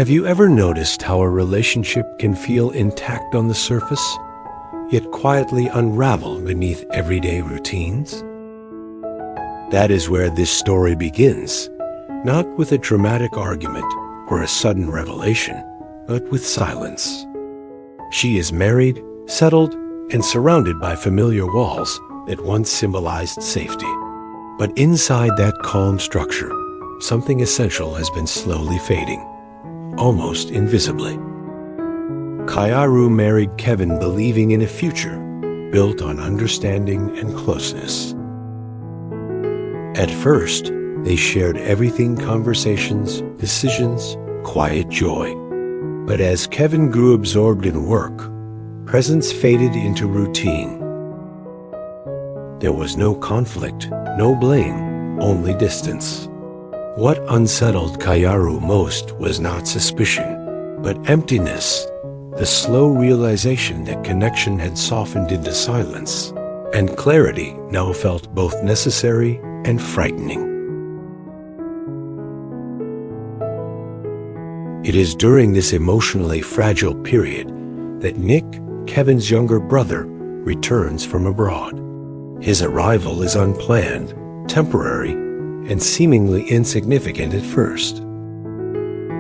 Have you ever noticed how a relationship can feel intact on the surface, yet quietly unravel beneath everyday routines? That is where this story begins, not with a dramatic argument or a sudden revelation, but with silence. She is married, settled, and surrounded by familiar walls that once symbolized safety. But inside that calm structure, something essential has been slowly fading, almost invisibly. Kaoru married Kevin believing in a future built on understanding and closeness. At first, they shared everything: conversations, decisions, quiet joy. But as Kevin grew absorbed in work, presence faded into routine. There was no conflict, no blame, only distance. What unsettled Kaoru most was not suspicion, but emptiness, the slow realization that connection had softened into silence, and clarity now felt both necessary and frightening. It is during this emotionally fragile period that Nick, Kevin's younger brother, returns from abroad. His arrival is unplanned, temporary, and seemingly insignificant at first.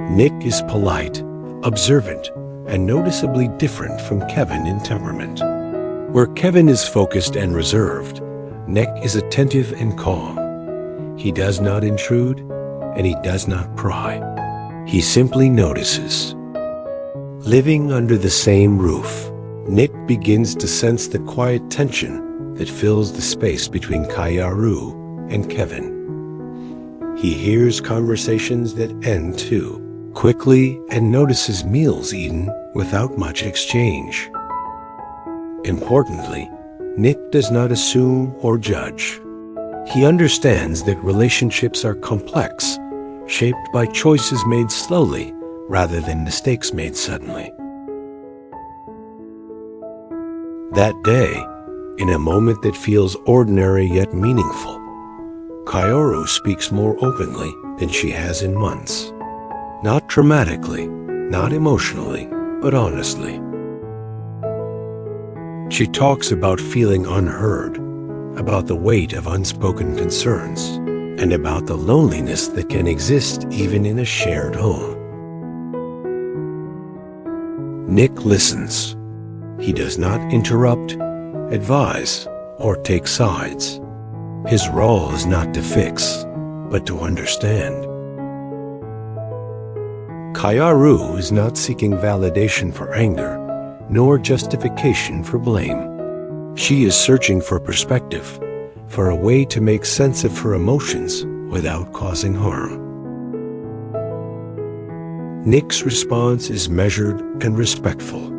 Nick is polite, observant, and noticeably different from Kevin in temperament. Where Kevin is focused and reserved, Nick is attentive and calm. He does not intrude, and he does not pry. He simply notices. Living under the same roof, Nick begins to sense the quiet tension that fills the space between Kaoru and Kevin. He hears conversations that end too quickly and notices meals eaten without much exchange. Importantly, Nick does not assume or judge. He understands that relationships are complex, shaped by choices made slowly rather than mistakes made suddenly. That day, in a moment that feels ordinary yet meaningful, Kaoru speaks more openly than she has in months. Not dramatically, not emotionally, but honestly. She talks about feeling unheard, about the weight of unspoken concerns, and about the loneliness that can exist even in a shared home. Nick listens. He does not interrupt, advise, or take sides. His role is not to fix, but to understand. Kaoru is not seeking validation for anger, nor justification for blame. She is searching for perspective, for a way to make sense of her emotions without causing harm. Nick's response is measured and respectful.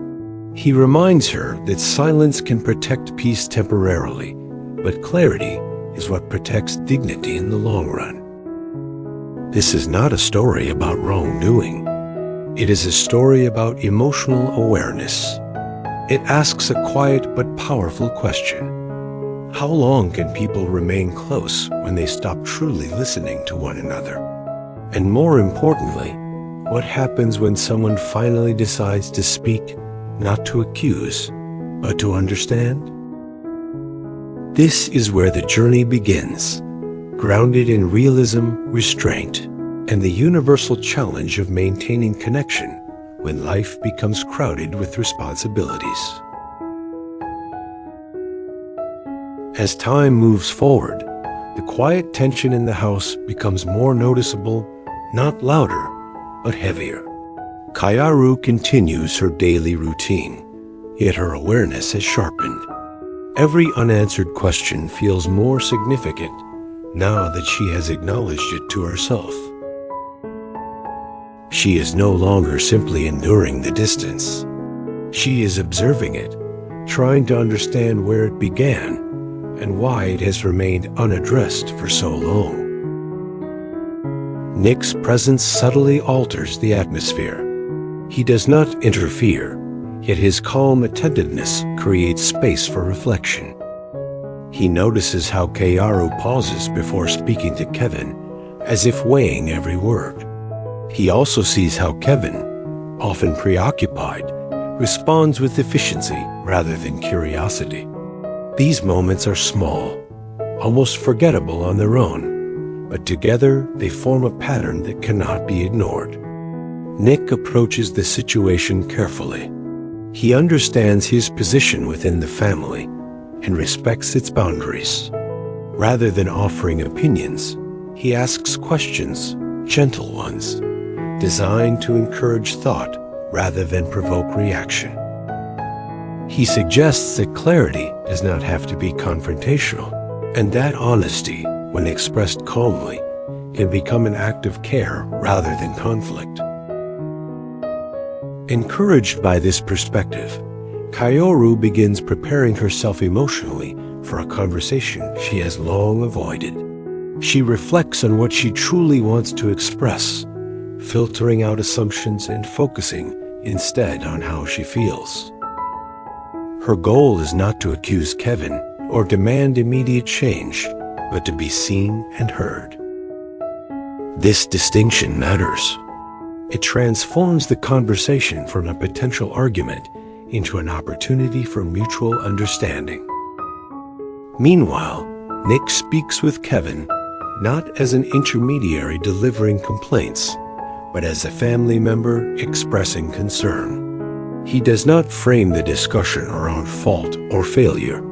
He reminds her that silence can protect peace temporarily, but clarity is what protects dignity in the long run. This is not a story about wrongdoing. It is a story about emotional awareness. It asks a quiet but powerful question. How long can people remain close when they stop truly listening to one another? And more importantly, what happens when someone finally decides to speak, not to accuse, but to understand? This is where the journey begins, grounded in realism, restraint, and the universal challenge of maintaining connection when life becomes crowded with responsibilities. As time moves forward, the quiet tension in the house becomes more noticeable, not louder, but heavier. Kaoru continues her daily routine, yet her awareness has sharpened. Every unanswered question feels more significant now that she has acknowledged it to herself. She is no longer simply enduring the distance. She is observing it, trying to understand where it began and why it has remained unaddressed for so long. Nick's presence subtly alters the atmosphere. He does not interfere, yet his calm attentiveness creates space for reflection. He notices how Kaoru pauses before speaking to Kevin, as if weighing every word. He also sees how Kevin, often preoccupied, responds with efficiency rather than curiosity. These moments are small, almost forgettable on their own, but together they form a pattern that cannot be ignored. Nick approaches the situation carefully. He understands his position within the family and respects its boundaries. Rather than offering opinions, he asks questions, gentle ones, designed to encourage thought rather than provoke reaction. He suggests that clarity does not have to be confrontational, and that honesty, when expressed calmly, can become an act of care rather than conflict. Encouraged by this perspective, Kaoru begins preparing herself emotionally for a conversation she has long avoided. She reflects on what she truly wants to express, filtering out assumptions and focusing instead on how she feels. Her goal is not to accuse Kevin or demand immediate change, but to be seen and heard. This distinction matters. It transforms the conversation from a potential argument into an opportunity for mutual understanding. Meanwhile, Nick speaks with Kevin not as an intermediary delivering complaints, but as a family member expressing concern. He does not frame the discussion around fault or failure.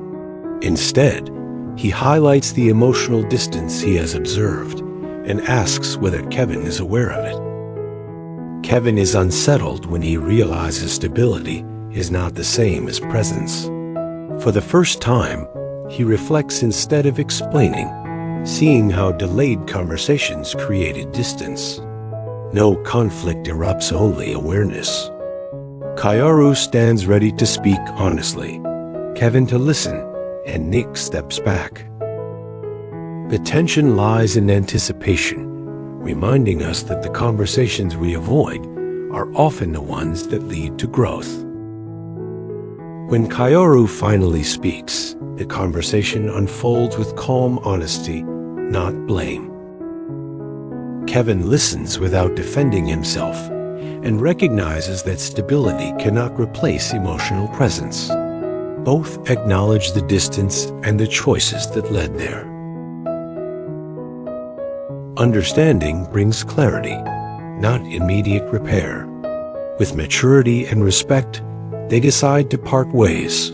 Instead, he highlights the emotional distance he has observed and asks whether Kevin is aware of it. Kevin is unsettled when he realizes stability is not the same as presence. For the first time, he reflects instead of explaining, seeing how delayed conversations created distance. No conflict erupts, only awareness. Kaoru stands ready to speak honestly, Kevin to listen, and Nick steps back. The tension lies in anticipation, reminding us that the conversations we avoid are often the ones that lead to growth. When Kaoru finally speaks, the conversation unfolds with calm honesty, not blame. Kevin listens without defending himself and recognizes that stability cannot replace emotional presence. Both acknowledge the distance and the choices that led there. Understanding brings clarity, not immediate repair. With maturity and respect, they decide to part ways.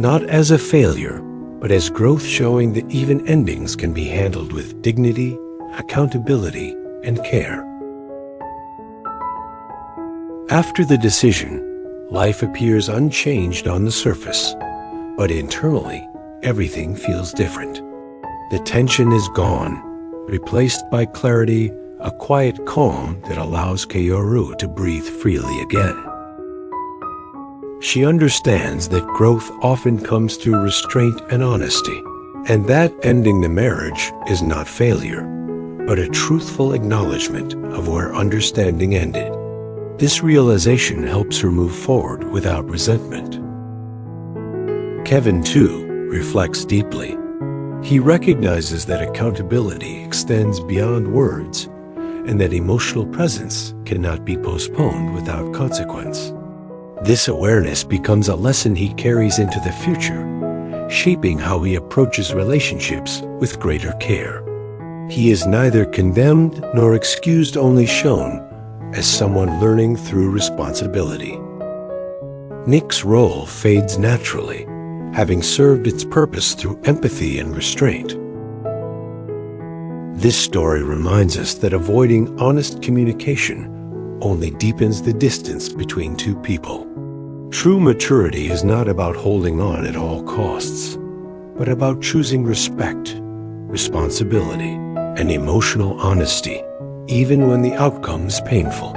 Not as a failure, but as growth, showing that even endings can be handled with dignity, accountability, and care. After the decision, life appears unchanged on the surface, but internally, everything feels different. The tension is gone, replaced by clarity, a quiet calm that allows Kaoru to breathe freely again. She understands that growth often comes through restraint and honesty, and that ending the marriage is not failure, but a truthful acknowledgement of where understanding ended. This realization helps her move forward without resentment. Kevin, too, reflects deeply. He recognizes that accountability extends beyond words, and that emotional presence cannot be postponed without consequence. This awareness becomes a lesson he carries into the future, shaping how he approaches relationships with greater care. He is neither condemned nor excused, only shown as someone learning through responsibility. Nick's role fades naturally, having served its purpose through empathy and restraint. This story reminds us that avoiding honest communication only deepens the distance between two people. True maturity is not about holding on at all costs, but about choosing respect, responsibility, and emotional honesty, even when the outcome is painful.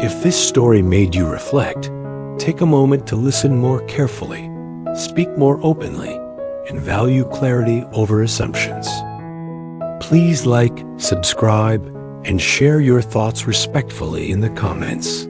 If this story made you reflect, take a moment to listen more carefully, speak more openly, and value clarity over assumptions. Please like, subscribe, and share your thoughts respectfully in the comments.